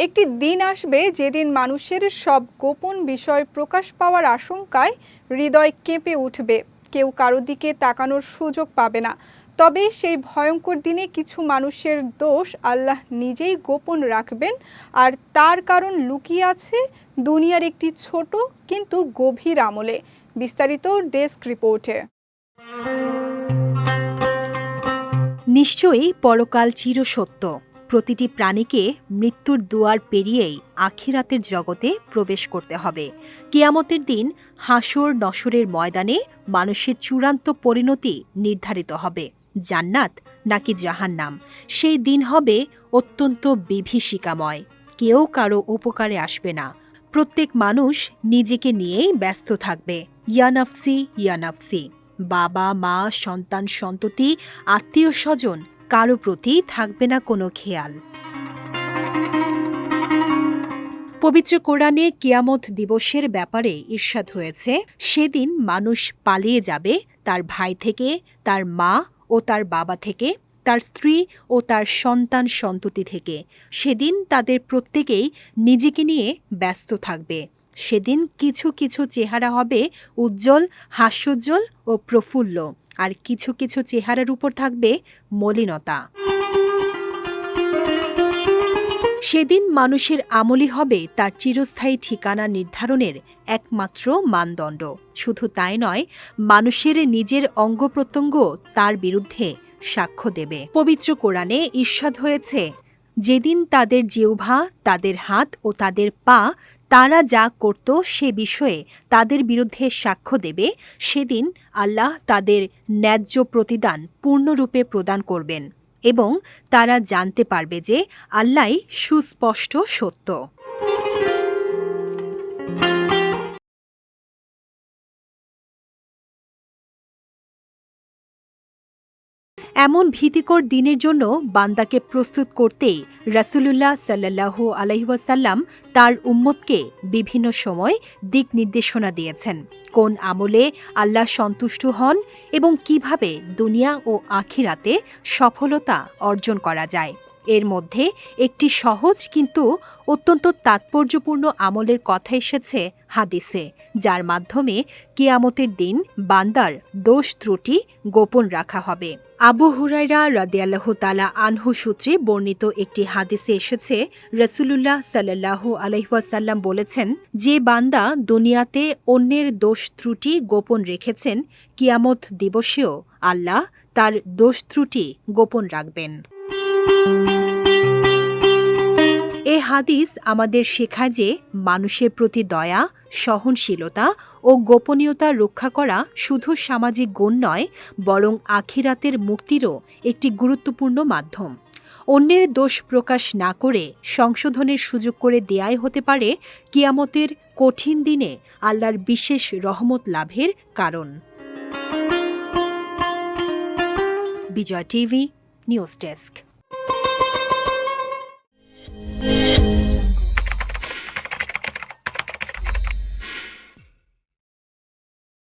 একটি দিন আসবে যেদিন মানুষের সব গোপন বিষয় প্রকাশ পাওয়ার আশঙ্কায় হৃদয় কেঁপে উঠবে। কেউ কারো দিকে তাকানোর সুযোগ পাবে না। তবে সেই ভয়ঙ্কর দিনে কিছু মানুষের দোষ আল্লাহ নিজেই গোপন রাখবেন, আর তার কারণ লুকিয়ে আছে দুনিয়ার একটি ছোট কিন্তু গভীর আমলে। বিস্তারিত ডেস্ক রিপোর্টে। নিশ্চয়ই পরকাল চিরসত্য। প্রতিটি প্রাণীকে মৃত্যুর দুয়ার পেরিয়েই আখিরাতের জগতে প্রবেশ করতে হবে। কিয়ামতের দিন হাসর নসরের ময়দানে মানুষের চূড়ান্ত পরিণতি নির্ধারিত হবে, জান্নাত নাকি জাহান্নাম। সেই দিন হবে অত্যন্ত বিভীষিকাময়। কেউ কারো উপকারে আসবে না। প্রত্যেক মানুষ নিজেকে নিয়েই ব্যস্ত থাকবে। ইয়ানাফসি ইয়ানাফসি। বাবা মা সন্তান সন্ততি আত্মীয় স্বজন কারো প্রতি থাকবে না কোনো খেয়াল। পবিত্র কোরআনে কিয়ামত দিবসের ব্যাপারে ইরশাদ হয়েছে, সেদিন মানুষ পালিয়ে যাবে তার ভাই থেকে, তার মা ও তার বাবা থেকে, তার স্ত্রী ও তার সন্তান সন্ততি থেকে। সেদিন তাদের প্রত্যেকেই নিজেকে নিয়ে ব্যস্ত থাকবে। সেদিন কিছু কিছু চেহারা হবে উজ্জ্বল, হাস্যোজ্জ্বল ও প্রফুল্ল, আর কিছু কিছু চেহারার উপর থাকবে মলিনতা। সেদিন মানুষের আমলই হবে তার চিরস্থায়ী ঠিকানা নির্ধারণের একমাত্র মানদণ্ড। শুধু তাই নয়, মানুষের নিজের অঙ্গ প্রত্যঙ্গ তার বিরুদ্ধে সাক্ষ্য দেবে। পবিত্র কোরআনে ইরশাদ হয়েছে, যেদিন তাদের জিহ্বা, তাদের হাত ও তাদের পা তারা যা করত সে বিষয়ে তাদের বিরুদ্ধে সাক্ষ্য দেবে, সেদিন আল্লাহ তাদের ন্যায্য প্রতিদান পূর্ণরূপে প্রদান করবেন এবং তারা জানতে পারবে যে আল্লাহই সুস্পষ্ট সত্য। এমন ভীতিকর দিনের জন্য বান্দাকে প্রস্তুত করতেই রাসূলুল্লাহ সাল্লাল্লাহু আলাইহি ওয়াসাল্লাম তার উম্মতকে বিভিন্ন সময় দিক নির্দেশনা দিয়েছেন। কোন আমলে আল্লাহ সন্তুষ্ট হন এবং কিভাবে দুনিয়া ও আখিরাতে সফলতা অর্জন করা যায়। এর মধ্যে একটি সহজ কিন্তু অত্যন্ত তাৎপর্যপূর্ণ আমলের কথা এসেছে হাদিসে, যার মাধ্যমে কিয়ামতের দিন বান্দার দোষ ত্রুটি গোপন রাখা হবে। আবু হুরায়রা রাদিয়াল্লাহু তাআলা আনহু সূত্রে বর্ণিত একটি হাদিসে এসেছে, রাসূলুল্লাহ সাল্লাল্লাহু আলাইহি ওয়াসাল্লাম বলেছেন, যে বান্দা দুনিয়াতে অন্যের দোষ ত্রুটি গোপন রেখেছেন, কিয়ামত দিবসেও আল্লাহ তার দোষ ত্রুটি গোপন রাখবেন। এ হাদিস আমাদের শেখায় যে মানুষের প্রতি দয়া, সহনশীলতা ও গোপনীয়তা রক্ষা করা শুধু সামাজিক গুণ নয়, বরং আখিরাতের মুক্তিরও একটি গুরুত্বপূর্ণ মাধ্যম। অন্যের দোষ প্রকাশ না করে সংশোধনের সুযোগ করে দেয়াই হতে পারে কিয়ামতের কঠিন দিনে আল্লাহর বিশেষ রহমত লাভের কারণ। বিজয় টিভি নিউজ ডেস্ক।